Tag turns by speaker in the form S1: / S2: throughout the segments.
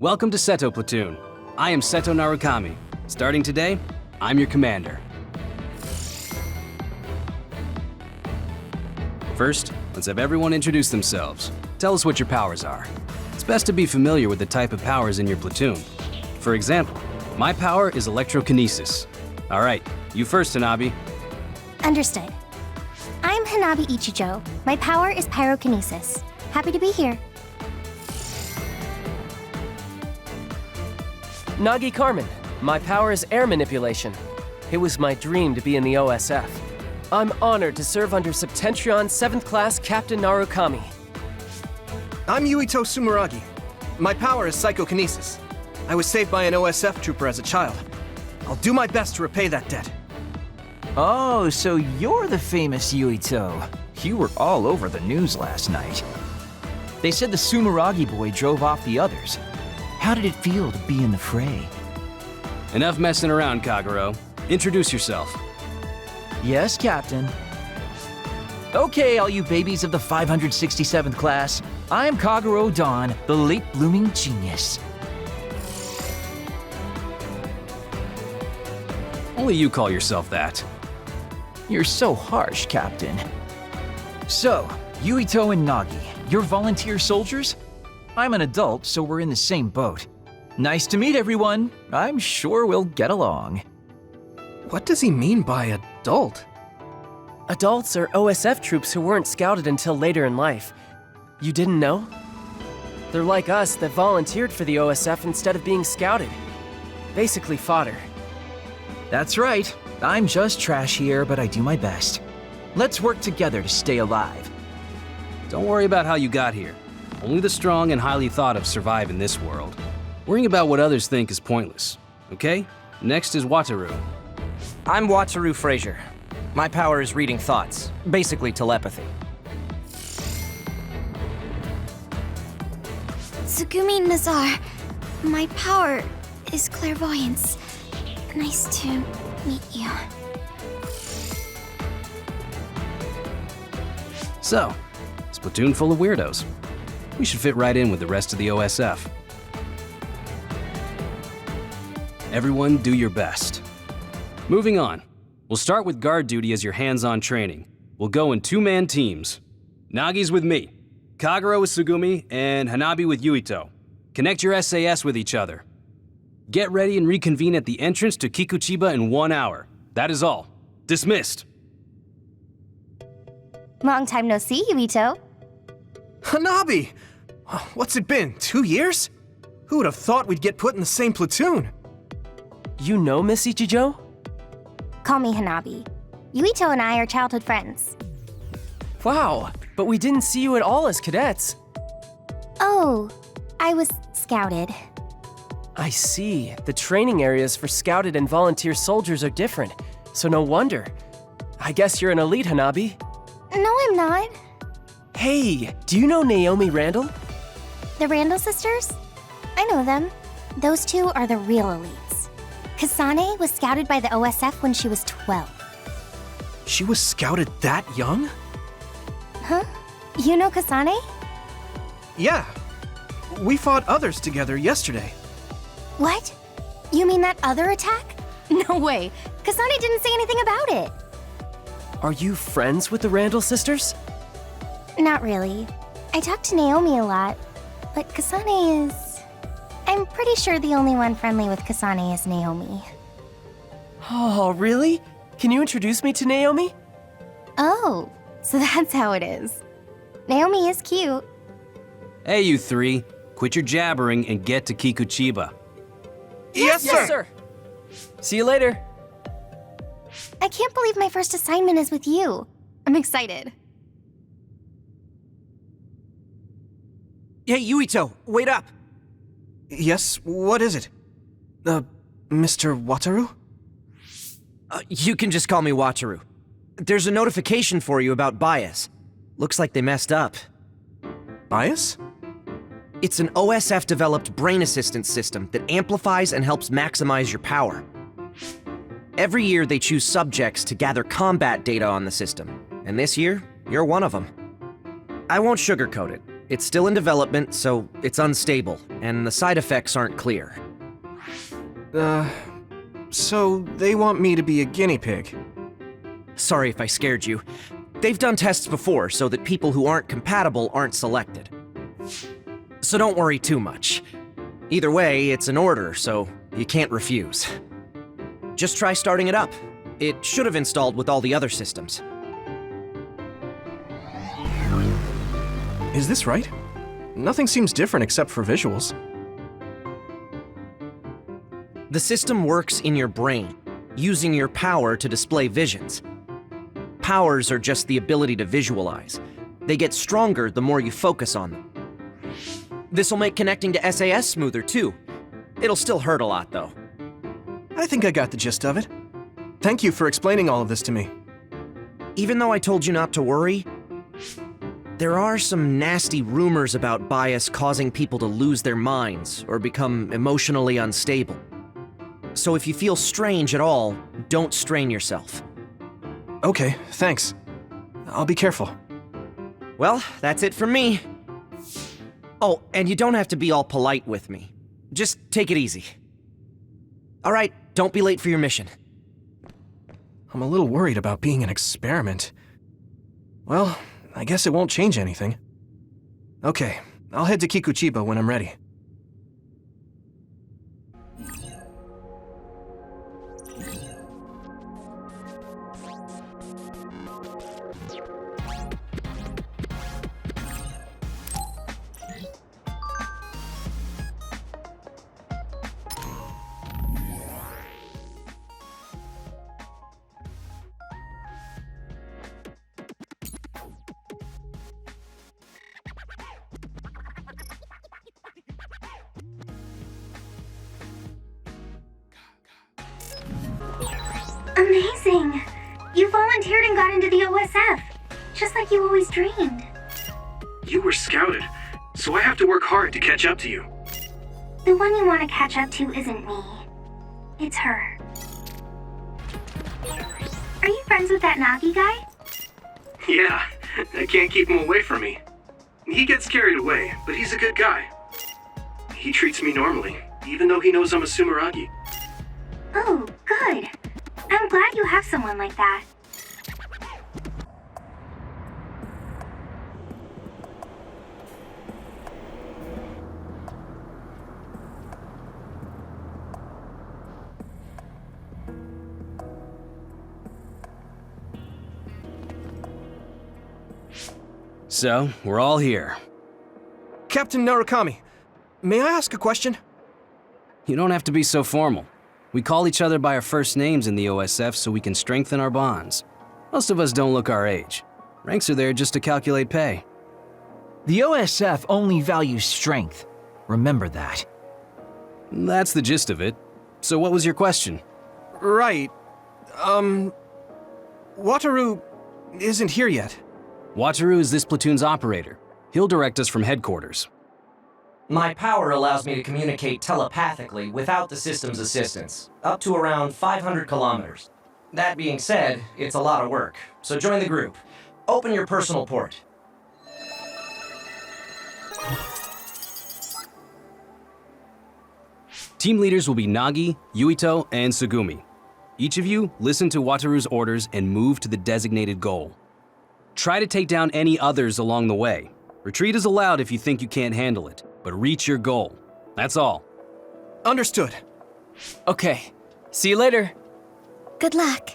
S1: Welcome to Seto Platoon. I am Seto Narukami. Starting today, I'm your commander. First, let's have everyone introduce themselves. Tell us what your powers are. It's best to be familiar with the type of powers in your platoon. For example, my power is electrokinesis. All right, you first, Hanabi.
S2: Understood. I'm Hanabi Ichijo. My power is pyrokinesis. Happy to be here.
S3: Nagi Carmen. My power is air manipulation. It was my dream to be in the OSF. I'm honored to serve under Septentrion 7th Class Captain Narukami.
S4: I'm Yuito Sumeragi. My power is psychokinesis. I was saved by an OSF trooper as a child. I'll do my best to repay that debt.
S5: Oh, so you're the famous Yuito. You were all over the news last night. They said the Sumeragi boy drove off the others. How did it feel to be in the fray?
S1: Enough messing around, Kagero. Introduce yourself.
S5: Yes, Captain. Okay, all you babies of the 567th class. I'm Kagero Dawn, the late-blooming genius.
S1: Only you call yourself that.
S5: You're so harsh, Captain. So, Yuito and Nagi, you're volunteer soldiers? I'm an adult, so we're in the same boat. Nice to meet everyone. I'm sure we'll get along.
S4: What does he mean by adult?
S3: Adults are OSF troops who weren't scouted until later in life. You didn't know? They're like us that volunteered for the OSF instead of being scouted. Basically fodder.
S5: That's right. I'm just trash here, but I do my best. Let's work together to stay alive.
S1: Don't worry about how you got here. Only the strong and highly thought of survive in this world. Worrying about what others think is pointless. Okay? Next is Wataru.
S6: I'm Wataru Frazier. My power is reading thoughts, basically telepathy.
S2: Tsugumi Nazar. My power is clairvoyance. Nice to meet you.
S1: So, it's a platoon full of weirdos. We should fit right in with the rest of the OSF. Everyone do your best. Moving on. We'll start with guard duty as your hands-on training. We'll go in two-man teams. Nagi's with me, Kagero with Tsugumi, and Hanabi with Yuito. Connect your SAS with each other. Get ready and reconvene at the entrance to Kikuchiba in 1 hour. That is all. Dismissed.
S2: Long time no see, Yuito.
S4: Hanabi! What's it been, 2 years? Who would have thought we'd get put in the same platoon?
S3: You know Miss Ichijo?
S2: Call me Hanabi. Yuito and I are childhood friends.
S3: Wow, but we didn't see you at all as cadets.
S2: Oh, I was scouted.
S3: I see. The training areas for scouted and volunteer soldiers are different, so no wonder. I guess you're an elite, Hanabi.
S2: No, I'm not.
S3: Hey, do you know Naomi Randall?
S2: The Randall sisters? I know them. Those two are the real elites. Kasane was scouted by the OSF when she was 12.
S4: She was scouted that young?
S2: Huh? You know Kasane?
S4: Yeah. We fought others together yesterday.
S2: What? You mean that other attack? No way. Kasane didn't say anything about it.
S3: Are you friends with the Randall sisters?
S2: Not really. I talk to Naomi a lot, but Kasane is... I'm pretty sure the only one friendly with Kasane is Naomi.
S3: Oh, really? Can you introduce me to Naomi?
S2: Oh, so that's how it is. Naomi is cute.
S1: Hey, you three. Quit your jabbering and get to Kikuchiba.
S4: Yes, sir!
S3: Yes, sir. See you later.
S2: I can't believe my first assignment is with you. I'm excited.
S6: Hey, Yuito, wait up!
S4: Yes, what is it? Mr. Wataru?
S6: You can just call me Wataru. There's a notification for you about bias. Looks like they messed up.
S4: Bias?
S6: It's an OSF-developed brain assistance system that amplifies and helps maximize your power. Every year, they choose subjects to gather combat data on the system, and this year, you're one of them. I won't sugarcoat it. It's still in development, so it's unstable, and the side effects aren't clear.
S4: So they want me to be a guinea pig.
S6: Sorry if I scared you. They've done tests before so that people who aren't compatible aren't selected. So don't worry too much. Either way, it's an order, so you can't refuse. Just try starting it up. It should have installed with all the other systems.
S4: Is this right? Nothing seems different except for visuals.
S6: The system works in your brain, using your power to display visions. Powers are just the ability to visualize. They get stronger the more you focus on them. This'll make connecting to SAS smoother too. It'll still hurt a lot though.
S4: I think I got the gist of it. Thank you for explaining all of this to me.
S6: Even though I told you not to worry, there are some nasty rumors about bias causing people to lose their minds or become emotionally unstable. So if you feel strange at all, don't strain yourself.
S4: Okay, thanks. I'll be careful.
S6: Well, that's it from me. Oh, and you don't have to be all polite with me. Just take it easy. All right, don't be late for your mission.
S4: I'm a little worried about being an experiment. Well, I guess it won't change anything. Okay, I'll head to Kikuchiba when I'm ready.
S2: Amazing! You volunteered and got into the OSF, just like you always dreamed.
S7: You were scouted, so I have to work hard to catch up to you.
S2: The one you want to catch up to isn't me. It's her. Are you friends with that Nagi guy?
S7: Yeah, I can't keep him away from me. He gets carried away, but he's a good guy. He treats me normally, even though he knows I'm a Sumeragi.
S2: Oh, good. I'm glad you have someone like that.
S1: So, we're all here.
S4: Captain Narukami, may I ask a question?
S1: You don't have to be so formal. We call each other by our first names in the OSF so we can strengthen our bonds. Most of us don't look our age. Ranks are there just to calculate pay.
S5: The OSF only values strength. Remember that.
S1: That's the gist of it. So what was your question?
S4: Right. Wataru isn't here yet.
S1: Wataru is this platoon's operator. He'll direct us from headquarters.
S6: My power allows me to communicate telepathically without the system's assistance, up to around 500 kilometers. That being said, it's a lot of work, so join the group. Open your personal port.
S1: Team leaders will be Nagi, Yuito, and Tsugumi. Each of you listen to Wataru's orders and move to the designated goal. Try to take down any others along the way. Retreat is allowed if you think you can't handle it, but reach your goal. That's all.
S4: Understood.
S3: Okay, see you later.
S2: Good luck.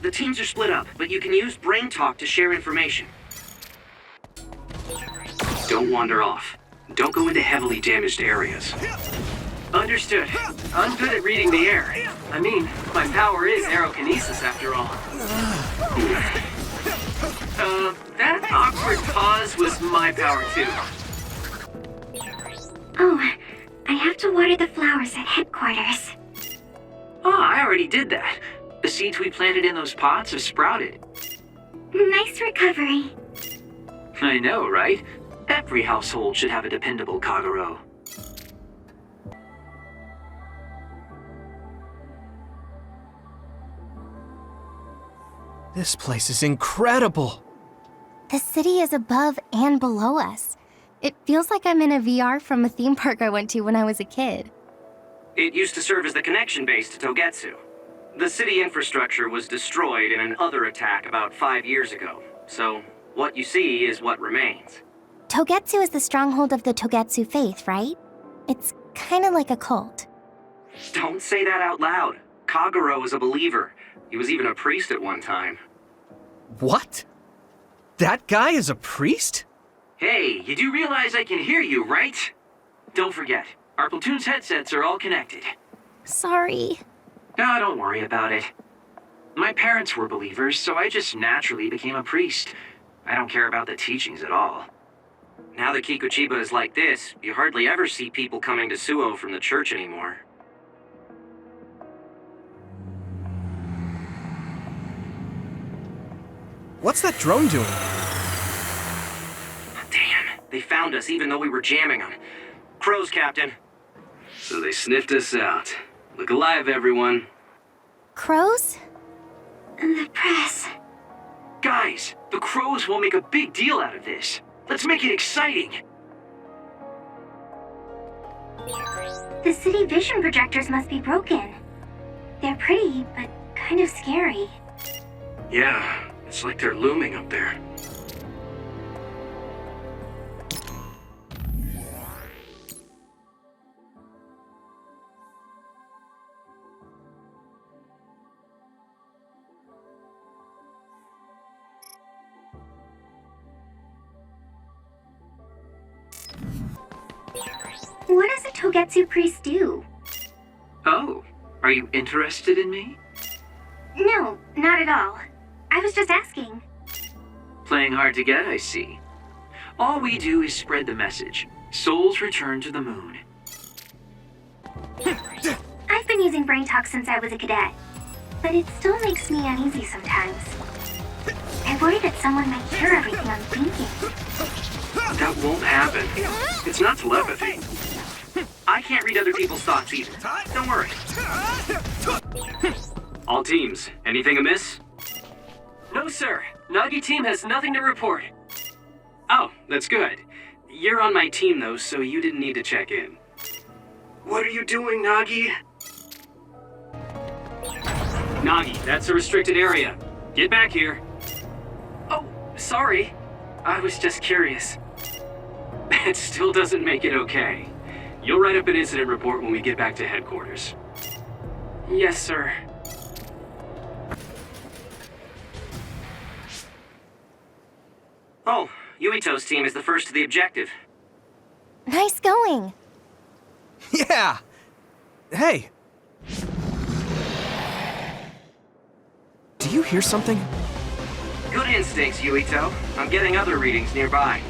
S8: The teams are split up, but you can use Brain Talk to share information.
S7: Don't wander off. Don't go into heavily damaged areas.
S3: Understood. I'm good at reading the air. I mean, my power is aerokinesis after all. That awkward pause was my power too.
S9: Oh, I have to water the flowers at headquarters.
S3: Oh, I already did that. The seeds we planted in those pots have sprouted.
S9: Nice recovery.
S3: I know, right? Every household should have a dependable Kagero.
S4: This place is incredible!
S2: The city is above and below us. It feels like I'm in a VR from a theme park I went to when I was a kid.
S8: It used to serve as the connection base to Togetsu. The city infrastructure was destroyed in an other attack about 5 years ago, so what you see is what remains.
S2: Togetsu is the stronghold of the Togetsu faith, right? It's kind of like a cult.
S8: Don't say that out loud. Kagero is a believer. He was even a priest at one time.
S4: What? That guy is a priest?
S3: Hey, you do realize I can hear you, right? Don't forget, our platoon's headsets are all connected.
S2: Sorry.
S3: No, don't worry about it. My parents were believers, so I just naturally became a priest. I don't care about the teachings at all.
S8: Now that Kikuchiba is like this, you hardly ever see people coming to Suo from the church anymore.
S4: What's that drone doing?
S8: Damn, they found us even though we were jamming them. Crows, Captain.
S1: So they sniffed us out. Look alive, everyone.
S2: Crows?
S9: The press.
S3: Guys, the crows will make a big deal out of this. Let's make it exciting.
S9: The city vision projectors must be broken. They're pretty, but kind of scary.
S7: Yeah, it's like they're looming up there.
S9: What does a Togetsu priest do?
S3: Oh, are you interested in me?
S9: No, not at all. I was just asking.
S3: Playing hard to get, I see. All we do is spread the message. Souls return to the moon.
S9: I've been using brain talk since I was a cadet, but it still makes me uneasy sometimes. I worry that someone might hear everything I'm thinking.
S7: That won't happen. It's not telepathy.
S8: I can't read other people's thoughts either. Don't worry.
S1: All teams, anything amiss?
S3: No, sir. Nagi team has nothing to report.
S1: Oh, that's good. You're on my team, though, so you didn't need to check in.
S7: What are you doing, Nagi?
S1: Nagi, that's a restricted area. Get back here.
S3: Oh, sorry. I was just curious.
S1: It still doesn't make it okay. You'll write up an incident report when we get back to headquarters.
S3: Yes, sir.
S8: Oh, Yuito's team is the first to the objective.
S2: Nice going.
S4: Yeah! Hey! Do you hear something?
S8: Good instincts, Yuito. I'm getting other readings nearby.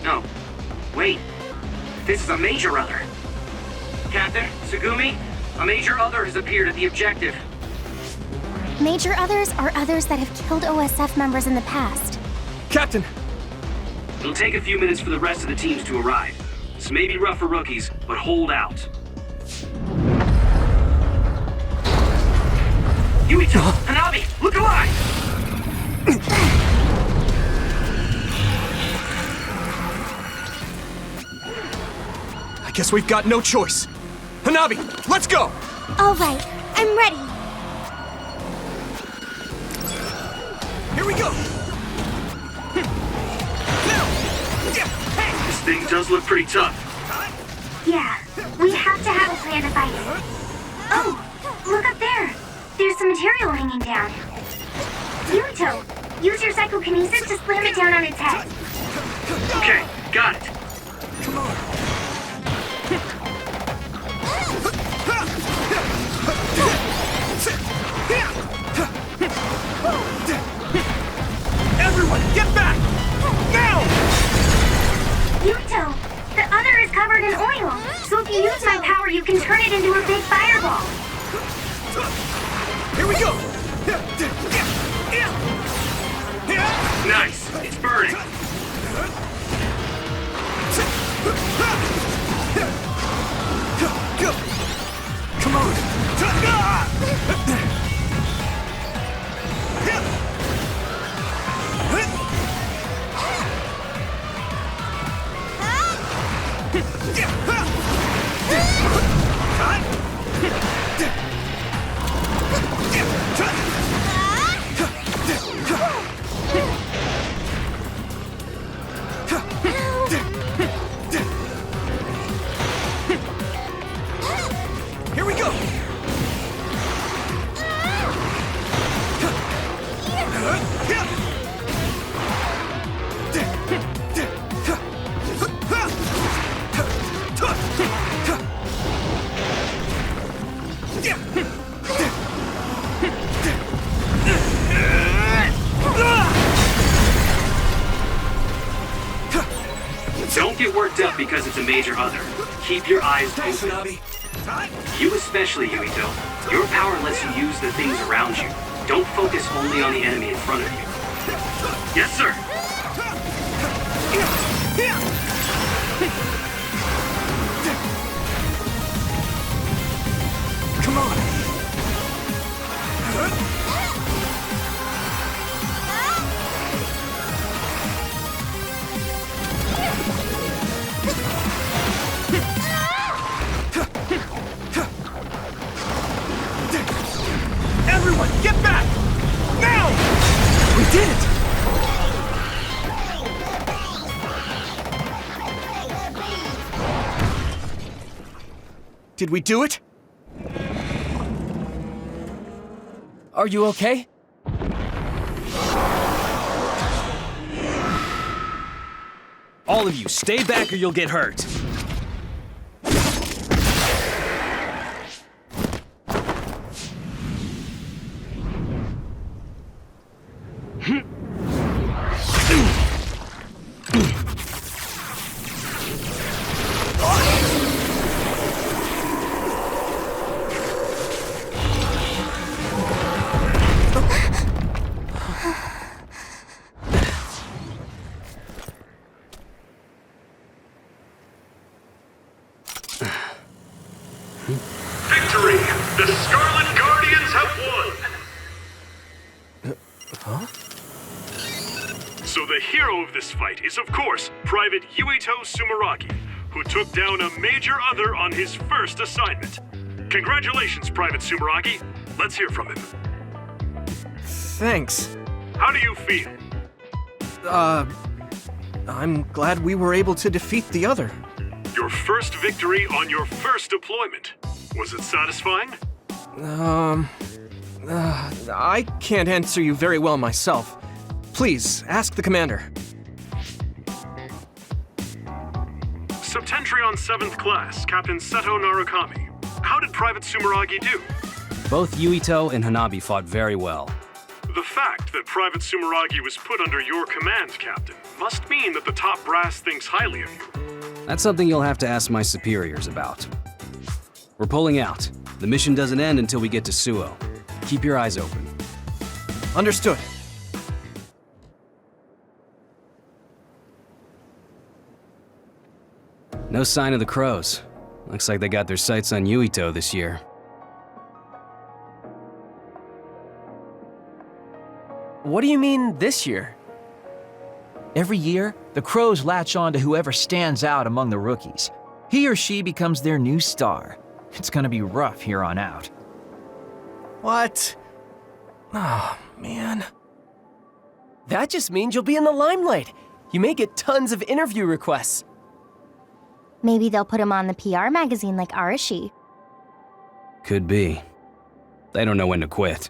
S8: No. Wait. This is a major other. Captain, Tsugumi, a major other has appeared at the objective.
S2: Major others are others that have killed OSF members in the past.
S4: Captain!
S1: It'll take a few minutes for the rest of the teams to arrive. This may be rough for rookies, but hold out.
S8: Yuito! Hanabi! Look alive!
S4: I guess we've got no choice. Hanabi, let's go!
S2: All right, I'm ready.
S4: Here we go!
S7: This thing does look pretty tough.
S9: Yeah, we have to have a plan to fight it. Oh, look up there. There's some material hanging down. Yuito, use your psychokinesis to slam it down on its head.
S7: Okay, got it.
S4: Come on. Everyone, get back! Now!
S9: Yuito, the other is covered in oil. So if you use my power, you can turn it into a big fireball.
S4: Here we go!
S7: Nice! It's burning!
S4: Go! Come on! Here we go!
S7: Don't get worked up because it's a major other. Keep your eyes open. You especially, Yuito. Your power lets you use the things around you. Don't focus only on the enemy in front of you. Yes, sir!
S4: Come on! Everyone, get back! Now! We did it! Did we do it?
S3: Are you okay?
S1: All of you, stay back or you'll get hurt.
S10: Victory! The Scarlet Guardians have won! So the hero of this fight is, of course, Private Yuito Sumeragi, who took down a major other on his first assignment. Congratulations, Private Sumeragi. Let's hear from him.
S4: Thanks.
S10: How do you feel?
S4: I'm glad we were able to defeat the other.
S10: Your first victory on your first deployment. Was it satisfying?
S4: I can't answer you very well myself. Please, ask the commander.
S10: Septentrion 7th Class, Captain Seto Narukami. How did Private Sumeragi do?
S1: Both Yuito and Hanabi fought very well.
S10: The fact that Private Sumeragi was put under your command, Captain, must mean that the top brass thinks highly of you.
S1: That's something you'll have to ask my superiors about. We're pulling out. The mission doesn't end until we get to Suo. Keep your eyes open.
S4: Understood.
S1: No sign of the crows. Looks like they got their sights on Yuito this year.
S3: What do you mean this year?
S5: Every year, the Crows latch on to whoever stands out among the rookies. He or she becomes their new star. It's gonna be rough here on out.
S4: What? Oh, man.
S3: That just means you'll be in the limelight. You may get tons of interview requests.
S2: Maybe they'll put him on the PR magazine like Arashi.
S1: Could be. They don't know when to quit.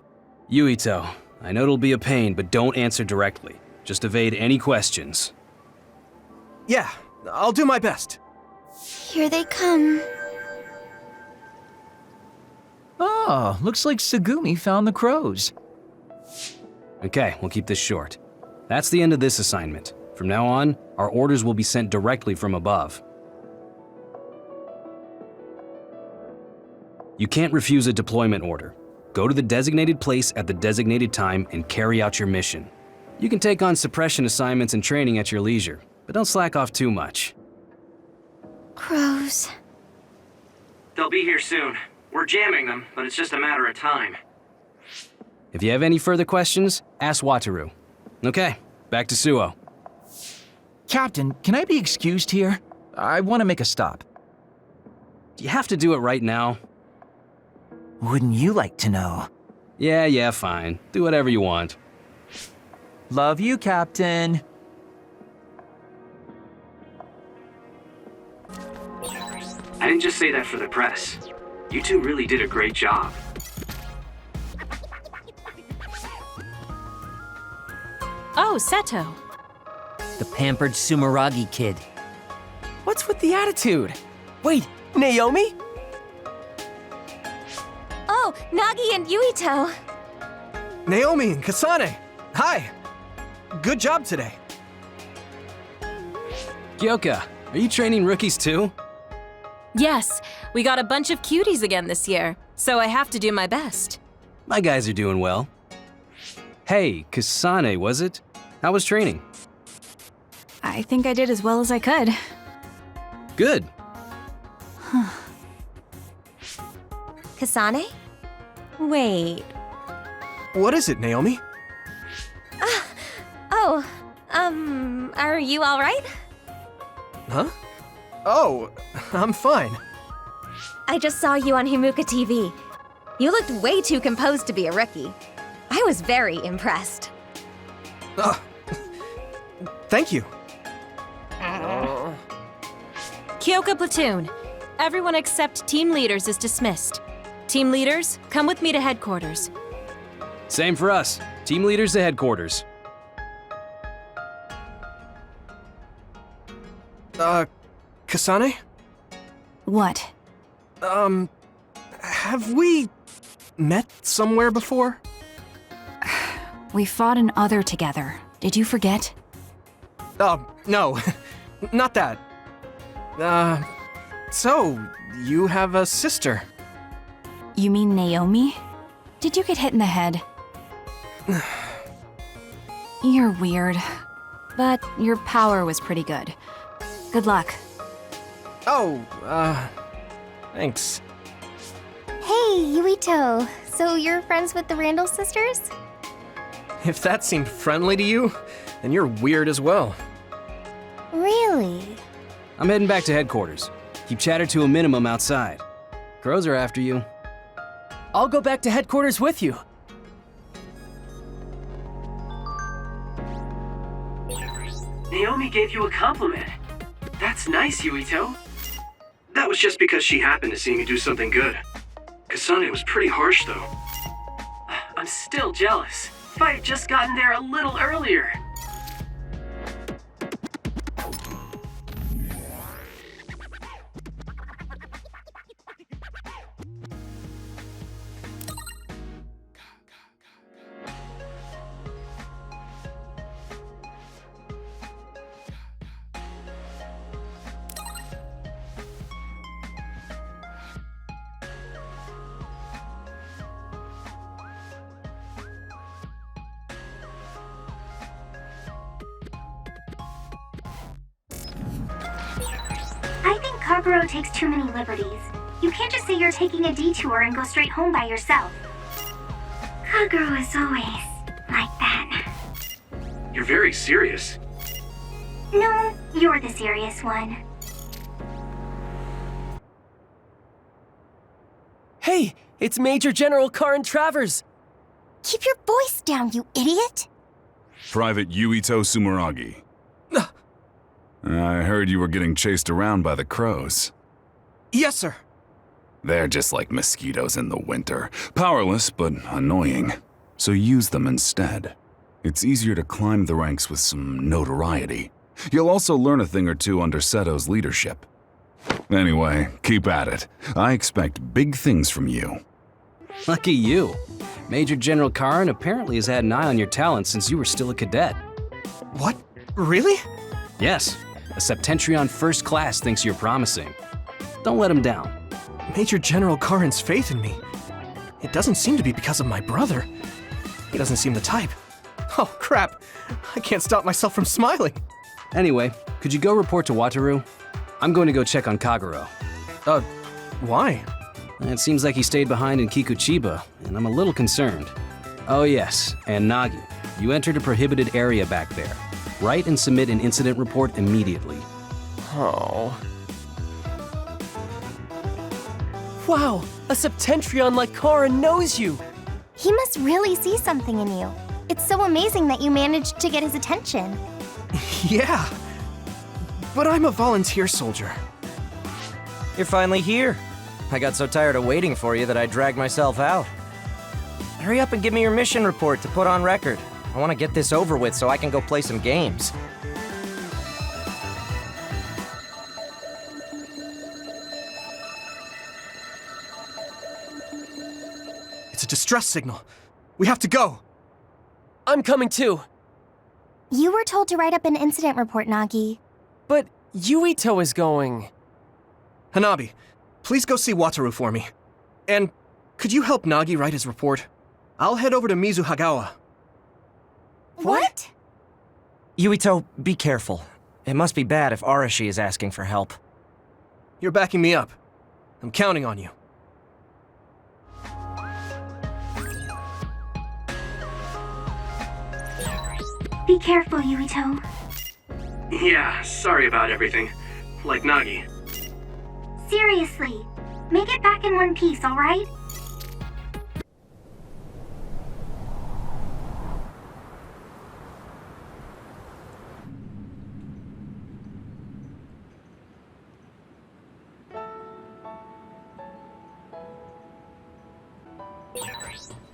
S1: Yuito, I know it'll be a pain, but don't answer directly. Just evade any questions.
S4: Yeah, I'll do my best.
S2: Here they come.
S5: Oh, looks like Tsugumi found the crows.
S1: Okay, we'll keep this short. That's the end of this assignment. From now on, our orders will be sent directly from above. You can't refuse a deployment order. Go to the designated place at the designated time and carry out your mission. You can take on suppression assignments and training at your leisure, but don't slack off too much.
S2: Crows.
S8: They'll be here soon. We're jamming them, but it's just a matter of time.
S1: If you have any further questions, ask Wataru. Okay, back to Suo.
S5: Captain, can I be excused here? I want to make a stop.
S1: Do you have to do it right now?
S5: Wouldn't you like to know?
S1: Yeah, fine. Do whatever you want.
S5: Love you, Captain.
S7: I didn't just say that for the press. You two really did a great job.
S11: Oh, Seto.
S12: The pampered Sumeragi kid.
S3: What's with the attitude? Wait, Naomi?
S2: Oh, Nagi and Yuito.
S4: Naomi and Kasane, hi. Good job today.
S1: Kyoka, are you training rookies too?
S11: Yes, we got a bunch of cuties again this year, so I have to do my best.
S1: My guys are doing well. Hey, Kasane, was it? How was training?
S11: I think I did as well as I could.
S1: Good.
S2: Kasane?
S11: Wait.
S4: What is it, Naomi?
S2: Are you alright?
S4: Huh? Oh, I'm fine.
S2: I just saw you on Himuka TV. You looked way too composed to be a rookie. I was very impressed.
S4: Thank you.
S11: Kyoka Platoon. Everyone except team leaders is dismissed. Team leaders, come with me to headquarters.
S1: Same for us. Team leaders to headquarters.
S4: Kasane?
S11: What?
S4: Have we met somewhere before?
S11: We fought an other together. Did you forget?
S4: No. Not that. So, you have a sister?
S11: You mean Naomi? Did you get hit in the head? You're weird. But your power was pretty good. Good luck.
S4: Oh, thanks.
S2: Hey, Yuito. So you're friends with the Randall sisters?
S4: If that seemed friendly to you, then you're weird as well.
S2: Really?
S1: I'm heading back to headquarters. Keep chatter to a minimum outside. Crows are after you.
S3: I'll go back to headquarters with you.
S7: Naomi gave you a compliment. That's nice, Yuito. That was just because she happened to see me do something good. Kasane was pretty harsh, though. I'm still jealous. If I had just gotten there a little earlier.
S9: I think Kaguro takes too many liberties. You can't just say you're taking a detour and go straight home by yourself. Kaguro is always like that.
S7: You're very serious.
S9: No, you're the serious one.
S3: Hey, it's Major General Karin Travers.
S2: Keep your voice down, you idiot!
S10: Private Yuito Sumeragi. I heard you were getting chased around by the crows.
S4: Yes, sir.
S10: They're just like mosquitoes in the winter. Powerless, but annoying. So use them instead. It's easier to climb the ranks with some notoriety.
S13: You'll also learn a thing or two under Seto's leadership. Anyway, keep at it. I expect big things from you.
S1: Lucky you. Major General Karin apparently has had an eye on your talent since you were still a cadet.
S4: What? Really?
S1: Yes, a Septentrion First Class thinks you're promising. Don't let him down.
S4: Major General Karin's faith in me. It doesn't seem to be because of my brother. He doesn't seem the type. Oh, crap. I can't stop myself from smiling.
S1: Anyway, could you go report to Wataru? I'm going to go check on Kagero.
S4: Why?
S1: It seems like he stayed behind in Kikuchiba, and I'm a little concerned. Oh yes, and Nagi, you entered a prohibited area back there. Write and submit an incident report immediately.
S3: Oh. Wow, a Septentrion like Karin knows you!
S2: He must really see something in you. It's so amazing that you managed to get his attention.
S4: Yeah. But I'm a volunteer soldier.
S6: You're finally here. I got so tired of waiting for you that I dragged myself out. Hurry up and give me your mission report to put on record. I want to get this over with so I can go play some games.
S4: It's a distress signal. We have to go.
S3: I'm coming too.
S2: You were told to write up an incident report, Nagi.
S3: But Yuito is going.
S4: Hanabi, please go see Wataru for me. And could you help Nagi write his report? I'll head over to Mizuhagawa.
S2: What?
S6: Yuito, be careful. It must be bad if Arashi is asking for help.
S4: You're backing me up. I'm counting on you.
S9: Be careful, Yuito.
S7: Yeah, sorry about everything. Like Nagi.
S9: Seriously, make it back in one piece, alright?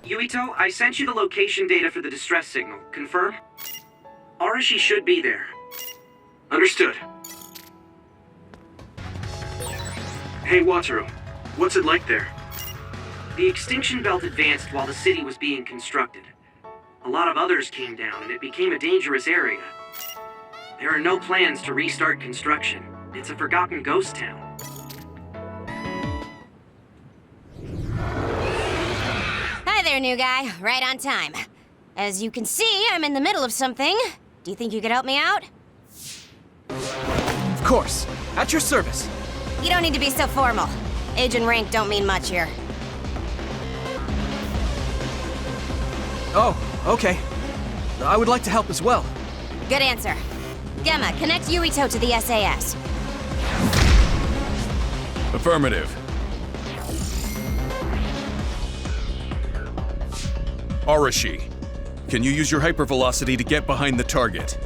S8: Yuito, I sent you the location data for the distress signal. Confirm? Arashi should be there.
S7: Understood. Hey, Wataru. What's it like there?
S8: The extinction belt advanced while the city was being constructed. A lot of others came down, and it became a dangerous area. There are no plans to restart construction. It's a forgotten ghost town.
S14: Hi there, new guy. Right on time. As you can see, I'm in the middle of something. Do you think you could help me out?
S4: Of course. At your service.
S14: You don't need to be so formal. Age and rank don't mean much here.
S4: Oh, okay. I would like to help as well.
S14: Good answer. Gemma, connect Yuito to the SAS.
S13: Affirmative. Arashi, can you use your hypervelocity to get behind the target?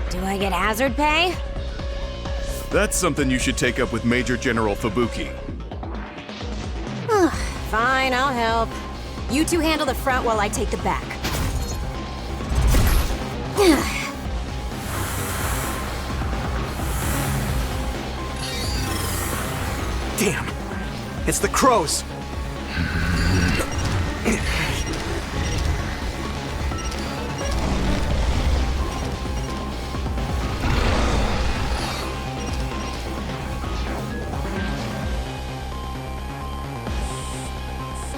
S14: Do I get hazard pay?
S13: That's something you should take up with Major General Fubuki.
S14: Fine, I'll help. You two handle the front while I take the back.
S4: Damn. It's the crows.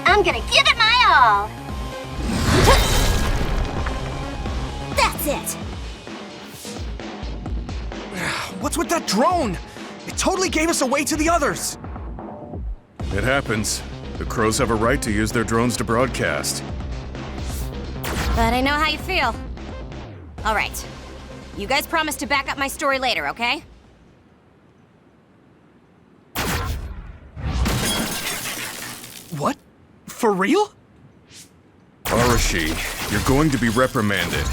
S9: I'm gonna give it my all.
S14: That's it!
S4: What's with that drone? It totally gave us away to the others.
S13: It happens. The crows have a right to use their drones to broadcast.
S14: But I know how you feel. All right. You guys promise to back up my story later, okay?
S4: What? For real?
S13: Arashi, you're going to be reprimanded.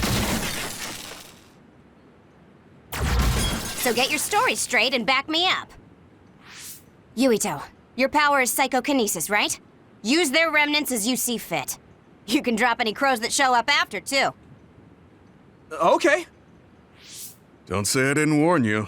S14: So get your story straight and back me up. Yuito, your power is psychokinesis, right? Use their remnants as you see fit. You can drop any crows that show up after, too.
S4: Okay.
S10: Don't say I didn't warn you.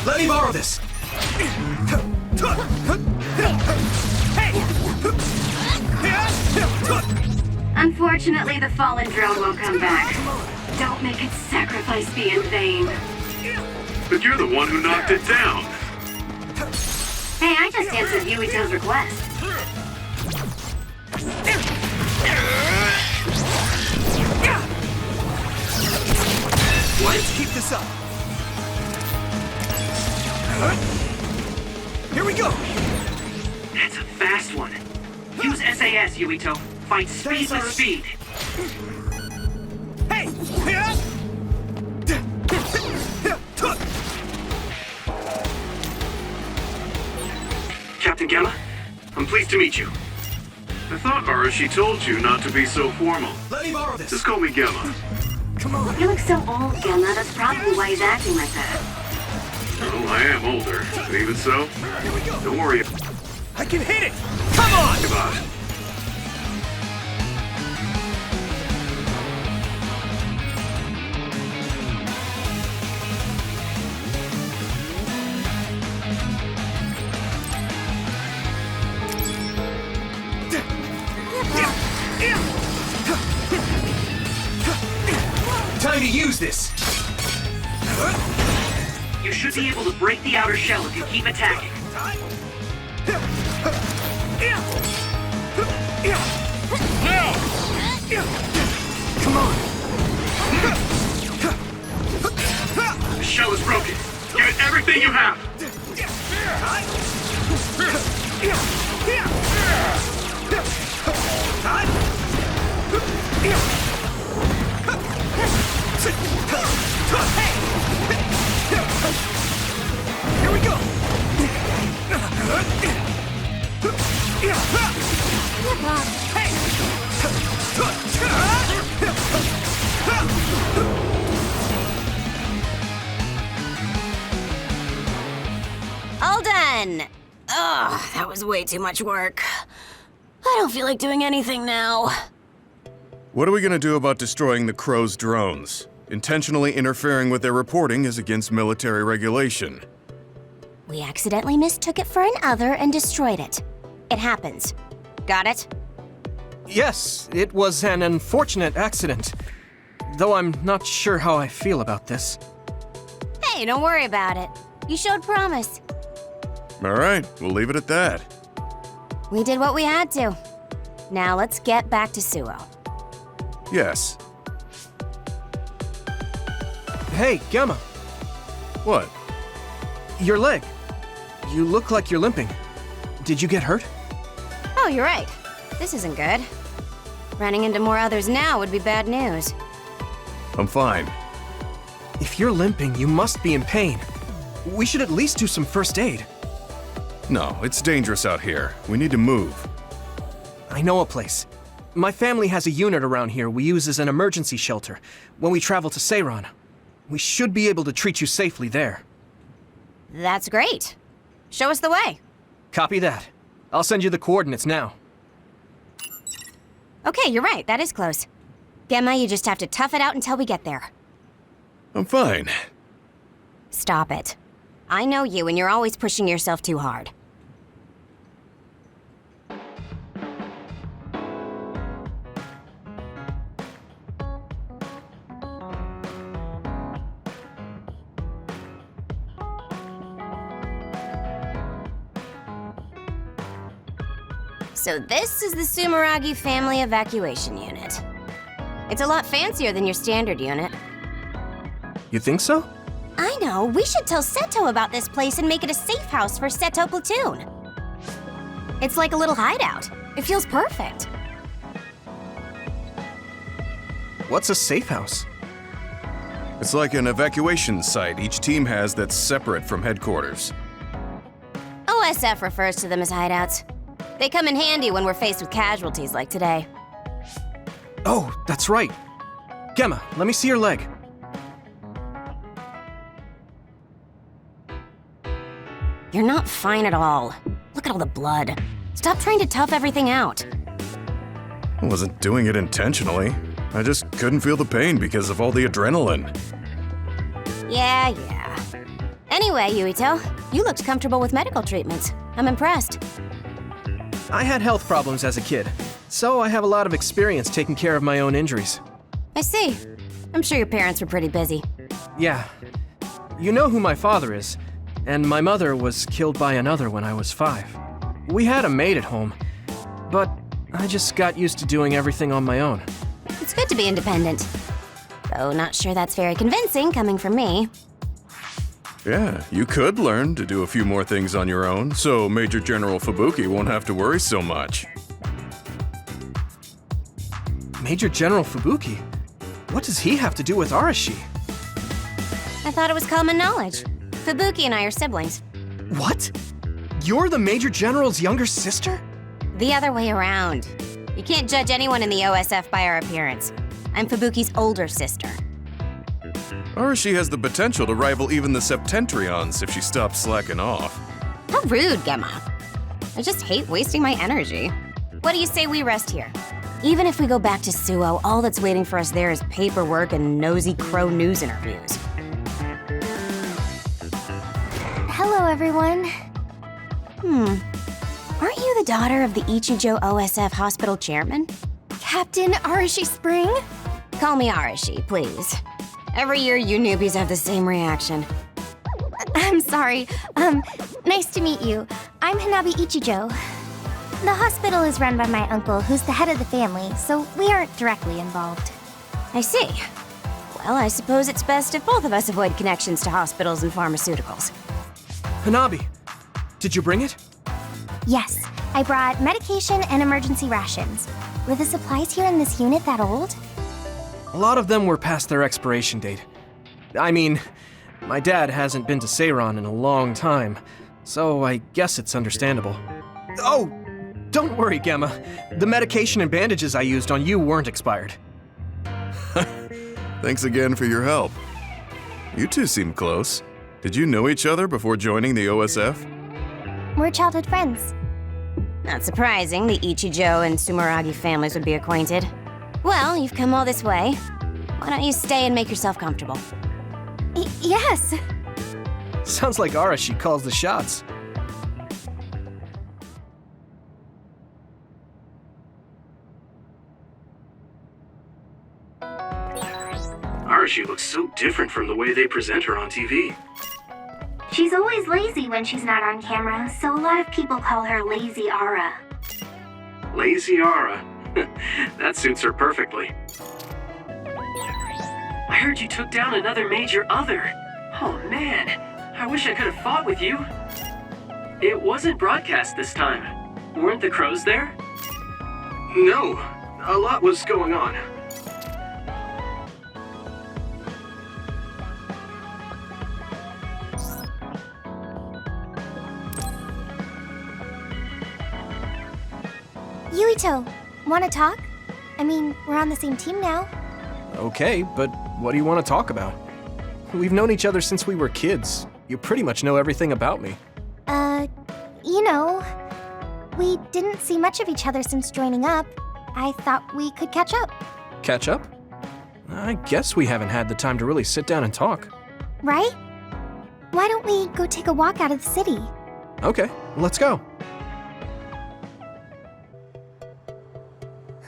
S4: Let me borrow this!
S9: Unfortunately, the fallen drone won't come back. Don't make its sacrifice be in vain.
S10: But you're the one who knocked it down.
S9: Hey, I just answered Yuito's request.
S4: Let's keep this up. Here we go!
S8: That's a fast one. Use SAS, Yuito. Fight speed with speed.
S4: Hey!
S10: Captain Gamma, I'm pleased to meet you. I thought Arashi told you not to be so formal.
S4: Let me borrow this!
S10: Just call me Gamma.
S4: Come on!
S9: You look so old, Gemma. That's probably why he's acting like that.
S10: Well, I am older, but even so,
S4: Here we go!
S10: don't worry.
S4: I can hit it! Come on!
S10: Come on.
S4: Time to use this!
S8: You should be able to break the outer shell if you keep attacking.
S4: Come on!
S10: The shell is broken. Give it everything you have.
S4: Here we go!
S14: All done! Ugh, that was way too much work. I don't feel like doing anything now.
S10: What are we gonna do about destroying the Crow's drones? Intentionally interfering with their reporting is against military regulation.
S2: We accidentally mistook it for an other and destroyed it. It happens. Got it?
S4: Yes, it was an unfortunate accident. Though I'm not sure how I feel about this.
S2: Hey, don't worry about it. You showed promise.
S10: All right, we'll leave it at that.
S2: We did what we had to. Now let's get back to Suo.
S10: Yes.
S4: Hey, Gamma.
S10: What?
S4: Your leg. You look like you're limping. Did you get hurt?
S2: Oh, you're right. This isn't good. Running into more others now would be bad news.
S10: I'm fine.
S4: If you're limping, you must be in pain. We should at least do some first aid.
S10: No, it's dangerous out here. We need to move.
S4: I know a place. My family has a unit around here we use as an emergency shelter when we travel to Seiran. We should be able to treat you safely there.
S2: That's great. Show us the way.
S4: Copy that. I'll send you the coordinates now.
S2: Okay, you're right. That is close. Gemma, you just have to tough it out until we get there.
S10: I'm fine.
S2: Stop it. I know you, and you're always pushing yourself too hard. So this is the Sumeragi Family Evacuation Unit. It's a lot fancier than your standard unit.
S4: You think so?
S2: I know. We should tell Seto about this place and make it a safe house for Seto Platoon. It's like a little hideout. It feels perfect.
S4: What's a safe house?
S10: It's like an evacuation site each team has that's separate from headquarters.
S2: OSF refers to them as hideouts. They come in handy when we're faced with casualties like today.
S4: Oh, that's right. Gemma, let me see your leg.
S14: You're not fine at all. Look at all the blood. Stop trying to tough everything out.
S13: I wasn't doing it intentionally. I just couldn't feel the pain because of all the adrenaline.
S14: Yeah. Anyway, Yuito, you looked comfortable with medical treatments. I'm impressed.
S4: I had health problems as a kid, so I have a lot of experience taking care of my own injuries.
S14: I see. I'm sure your parents were pretty busy.
S4: Yeah. You know who my father is, and my mother was killed by another when I was 5. We had a maid at home, but I just got used to doing everything on my own.
S14: It's good to be independent. Though not sure that's very convincing coming from me.
S13: Yeah, you could learn to do a few more things on your own, so Major General Fubuki won't have to worry so much.
S4: Major General Fubuki? What does he have to do with Arashi?
S14: I thought it was common knowledge. Fubuki and I are siblings.
S4: What? You're the Major General's younger sister?
S14: The other way around. You can't judge anyone in the OSF by our appearance. I'm Fubuki's older sister.
S13: Arashi has the potential to rival even the Septentrions if she stops slacking off.
S14: How rude, Gemma. I just hate wasting my energy. What do you say we rest here? Even if we go back to Suo, all that's waiting for us there is paperwork and nosy crow news interviews.
S2: Hello, everyone.
S14: Aren't you the daughter of the Ichijo OSF hospital chairman?
S2: Captain Arashi Spring?
S14: Call me Arashi, please. Every year you newbies have the same reaction.
S2: I'm sorry. Nice to meet you. I'm Hanabi Ichijo. The hospital is run by my uncle, who's the head of the family, so we aren't directly involved.
S14: I see. Well, I suppose it's best if both of us avoid connections to hospitals and pharmaceuticals.
S4: Hanabi, did you bring it?
S2: Yes, I brought medication and emergency rations. Were the supplies here in this unit that old?
S4: A lot of them were past their expiration date. I mean, my dad hasn't been to Seiron in a long time, so I guess it's understandable. Oh, don't worry, Gemma. The medication and bandages I used on you weren't expired.
S13: Thanks again for your help. You two seem close. Did you know each other before joining the OSF?
S2: We're childhood friends.
S14: Not surprising the Ichijo and Sumeragi families would be acquainted. Well, you've come all this way. Why don't you stay and make yourself comfortable?
S2: Yes.
S4: Sounds like Arashi calls the shots.
S10: Arashi looks so different from the way they present her on TV.
S9: She's always lazy when she's not on camera, so a lot of people call her Lazy Ara.
S10: Lazy Ara. That suits her perfectly. I heard you took down another major other. Oh man, I wish I could have fought with you. It wasn't broadcast this time. Weren't the crows there? No, a lot was going on.
S2: Yuito, wanna talk? I mean, we're on the same team now.
S4: Okay, but what do you want to talk about? We've known each other since we were kids. You pretty much know everything about me.
S2: You know, we didn't see much of each other since joining up. I thought we could catch up.
S4: Catch up? I guess we haven't had the time to really sit down and talk.
S2: Right? Why don't we go take a walk out of the city?
S4: Okay, let's go.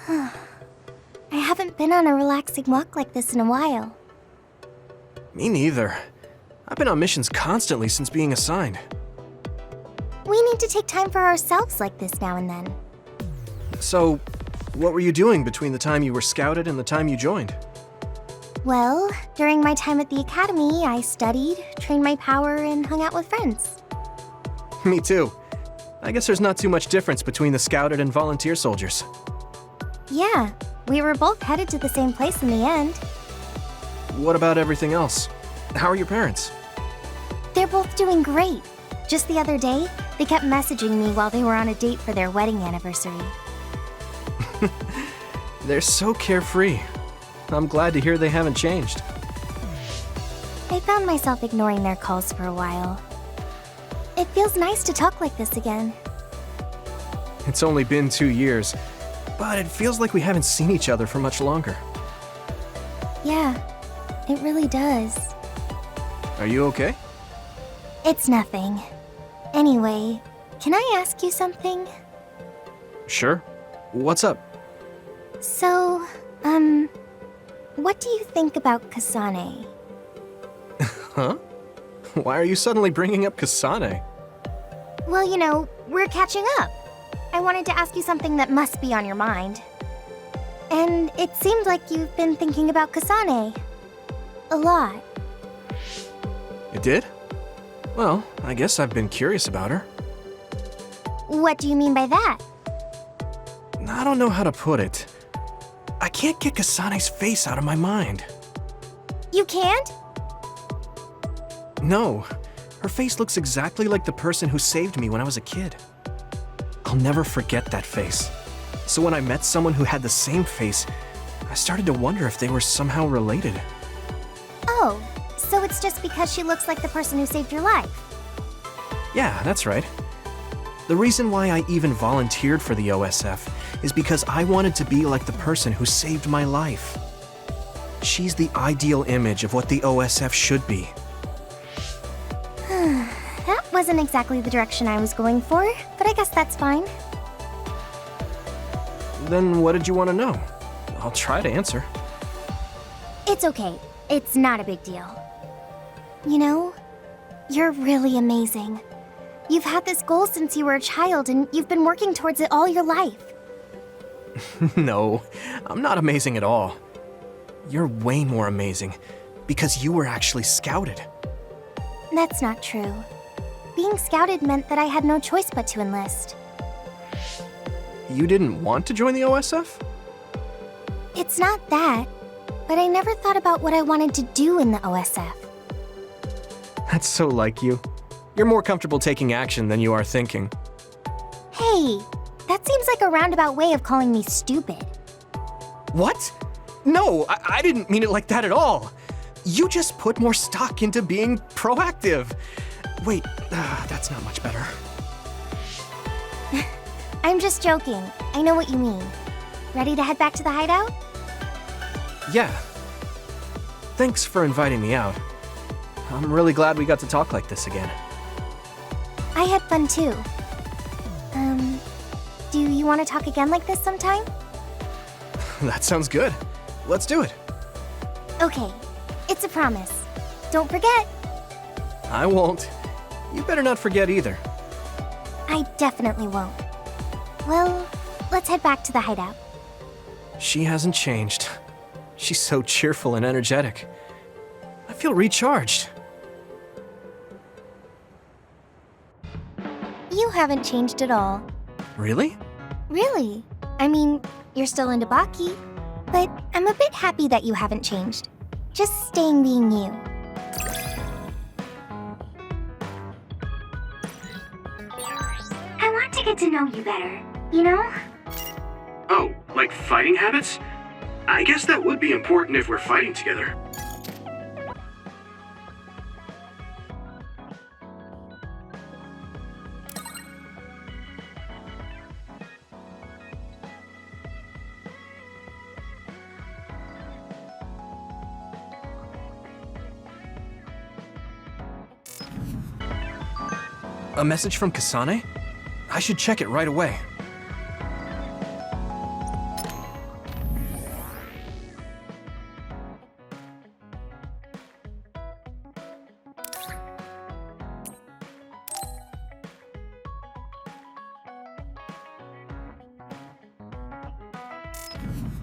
S2: I haven't been on a relaxing walk like this in a while.
S4: Me neither. I've been on missions constantly since being assigned.
S2: We need to take time for ourselves like this now and then.
S4: So, what were you doing between the time you were scouted and the time you joined?
S2: Well, during my time at the academy, I studied, trained my power, and hung out with friends.
S4: Me too. I guess there's not too much difference between the scouted and volunteer soldiers.
S2: Yeah, we were both headed to the same place in the end.
S4: What about everything else? How are your parents?
S2: They're both doing great. Just the other day, they kept messaging me while they were on a date for their wedding anniversary.
S4: They're so carefree. I'm glad to hear they haven't changed.
S2: I found myself ignoring their calls for a while. It feels nice to talk like this again.
S4: It's only been 2 years, but it feels like we haven't seen each other for much longer.
S2: Yeah, it really does.
S4: Are you okay?
S2: It's nothing. Anyway, can I ask you something?
S4: Sure. What's up?
S2: So, what do you think about Kasane?
S4: Huh? Why are you suddenly bringing up Kasane?
S2: Well, you know, we're catching up. I wanted to ask you something that must be on your mind. And it seemed like you've been thinking about Kasane. A lot.
S4: It did? Well, I guess I've been curious about her.
S2: What do you mean by that?
S4: I don't know how to put it. I can't get Kasane's face out of my mind.
S2: You can't?
S4: No. Her face looks exactly like the person who saved me when I was a kid. I'll never forget that face. So when I met someone who had the same face, I started to wonder if they were somehow related.
S2: Oh, so it's just because she looks like the person who saved your life?
S4: Yeah, that's right. The reason why I even volunteered for the OSF is because I wanted to be like the person who saved my life. She's the ideal image of what the OSF should be.
S2: That wasn't exactly the direction I was going for, but I guess that's fine.
S4: Then what did you want to know? I'll try to answer.
S2: It's okay. It's not a big deal. You know, you're really amazing. You've had this goal since you were a child, and you've been working towards it all your life.
S4: No, I'm not amazing at all. You're way more amazing, because you were actually scouted.
S2: That's not true. Being scouted meant that I had no choice but to enlist.
S4: You didn't want to join the OSF?
S2: It's not that, but I never thought about what I wanted to do in the OSF.
S4: That's so like you. You're more comfortable taking action than you are thinking.
S2: Hey, that seems like a roundabout way of calling me stupid.
S4: What? No, I didn't mean it like that at all. You just put more stock into being proactive. Wait, that's not much better.
S2: I'm just joking. I know what you mean. Ready to head back to the hideout?
S4: Yeah. Thanks for inviting me out. I'm really glad we got to talk like this again.
S2: I had fun too. Do you want to talk again like this sometime?
S4: That sounds good. Let's do it.
S2: Okay, it's a promise. Don't forget.
S4: I won't. You better not forget either.
S2: I definitely won't. Well, let's head back to the hideout.
S4: She hasn't changed. She's so cheerful and energetic. I feel recharged.
S2: You haven't changed at all.
S4: Really?
S2: Really? I mean, you're still into Baki, but I'm a bit happy that you haven't changed. Just staying being you.
S9: I want to get to know you better, you know?
S10: Oh, like fighting habits? I guess that would be important if we're fighting together.
S4: A message from Kasane? I should check it right away.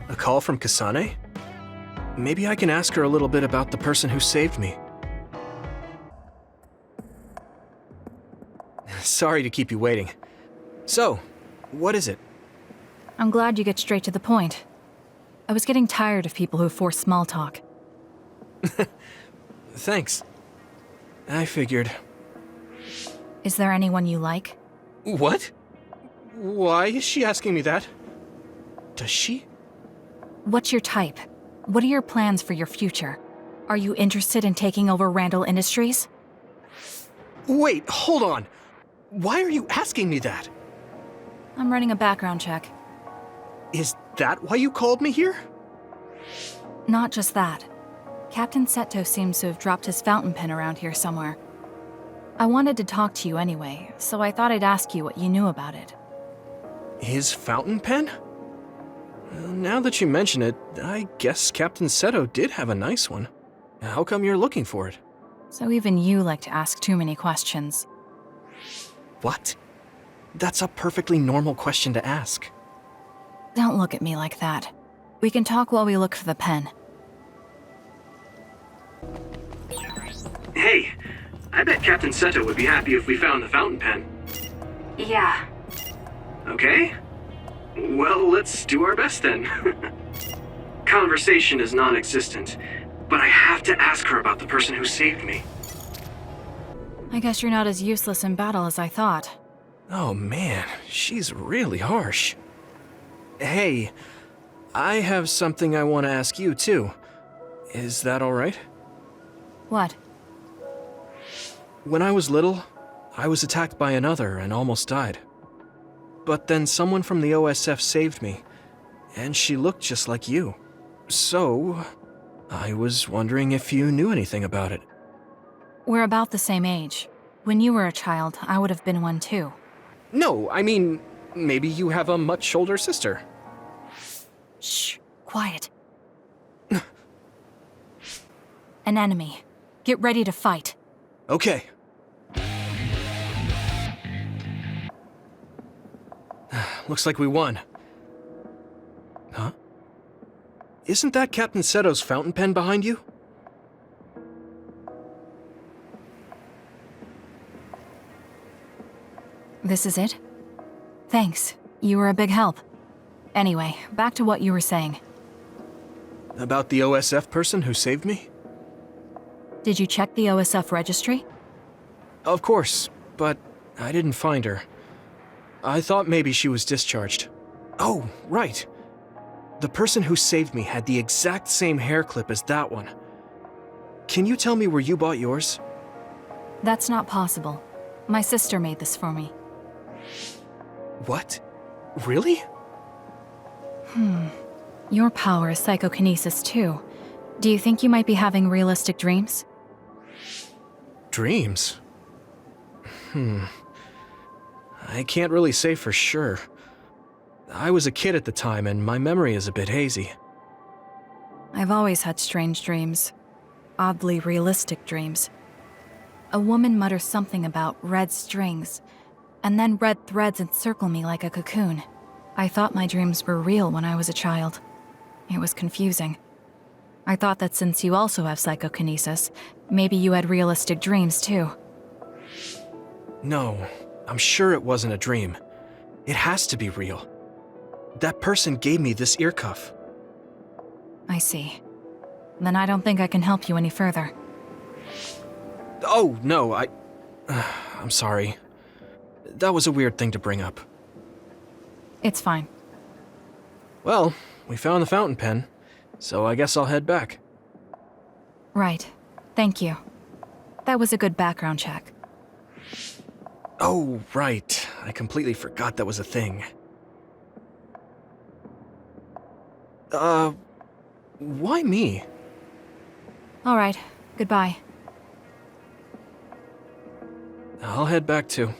S4: A call from Kasane? Maybe I can ask her a little bit about the person who saved me. Sorry to keep you waiting. So, what is it?
S15: I'm glad you get straight to the point. I was getting tired of people who force small talk.
S4: Thanks. I figured.
S15: Is there anyone you like?
S4: What? Why is she asking me that? Does she?
S15: What's your type? What are your plans for your future? Are you interested in taking over Randall Industries?
S4: Wait, hold on. Why are you asking me that?
S15: I'm running a background check.
S4: Is that why you called me here?
S15: Not just that. Captain Seto seems to have dropped his fountain pen around here somewhere. I wanted to talk to you anyway, so I thought I'd ask you what you knew about it.
S4: His fountain pen? Well, now that you mention it, I guess Captain Seto did have a nice one. How come you're looking for it?
S15: So even you like to ask too many questions.
S4: What? That's a perfectly normal question to ask.
S15: Don't look at me like that. We can talk while we look for the pen.
S7: Hey, I bet Captain Seto would be happy if we found the fountain pen.
S9: Yeah.
S7: Okay? Well, let's do our best then. Conversation is non-existent, but I have to ask her about the person who saved me.
S15: I guess you're not as useless in battle as I thought.
S4: Oh man, she's really harsh. Hey, I have something I want to ask you too. Is that alright?
S15: What?
S4: When I was little, I was attacked by another and almost died. But then someone from the OSF saved me, and she looked just like you. So, I was wondering if you knew anything about it.
S15: We're about the same age. When you were a child, I would have been one too.
S4: No, I mean, maybe you have a much older sister.
S15: Shh, quiet. An enemy. Get ready to fight.
S4: Okay. Looks like we won. Huh? Isn't that Captain Seto's fountain pen behind you?
S15: This is it? Thanks. You were a big help. Anyway, back to what you were saying.
S4: About the OSF person who saved me?
S15: Did you check the OSF registry?
S4: Of course, but I didn't find her. I thought maybe she was discharged. Oh, right. The person who saved me had the exact same hair clip as that one. Can you tell me where you bought yours?
S15: That's not possible. My sister made this for me.
S4: What? Really?
S15: Your power is psychokinesis too. Do you think you might be having realistic dreams?
S4: Dreams? I can't really say for sure. I was a kid at the time, and my memory is a bit hazy.
S15: I've always had strange dreams. Oddly realistic dreams. A woman mutters something about red strings, and then red threads encircle me like a cocoon. I thought my dreams were real when I was a child. It was confusing. I thought that since you also have psychokinesis, maybe you had realistic dreams too.
S4: No, I'm sure it wasn't a dream. It has to be real. That person gave me this ear cuff.
S15: I see. Then I don't think I can help you any further.
S4: Oh, no, I'm sorry. That was a weird thing to bring up.
S15: It's fine.
S4: Well, we found the fountain pen, so I guess I'll head back.
S15: Right. Thank you. That was a good background check.
S4: Oh, right. I completely forgot that was a thing. Why me?
S15: All right. Goodbye.
S4: I'll head back too.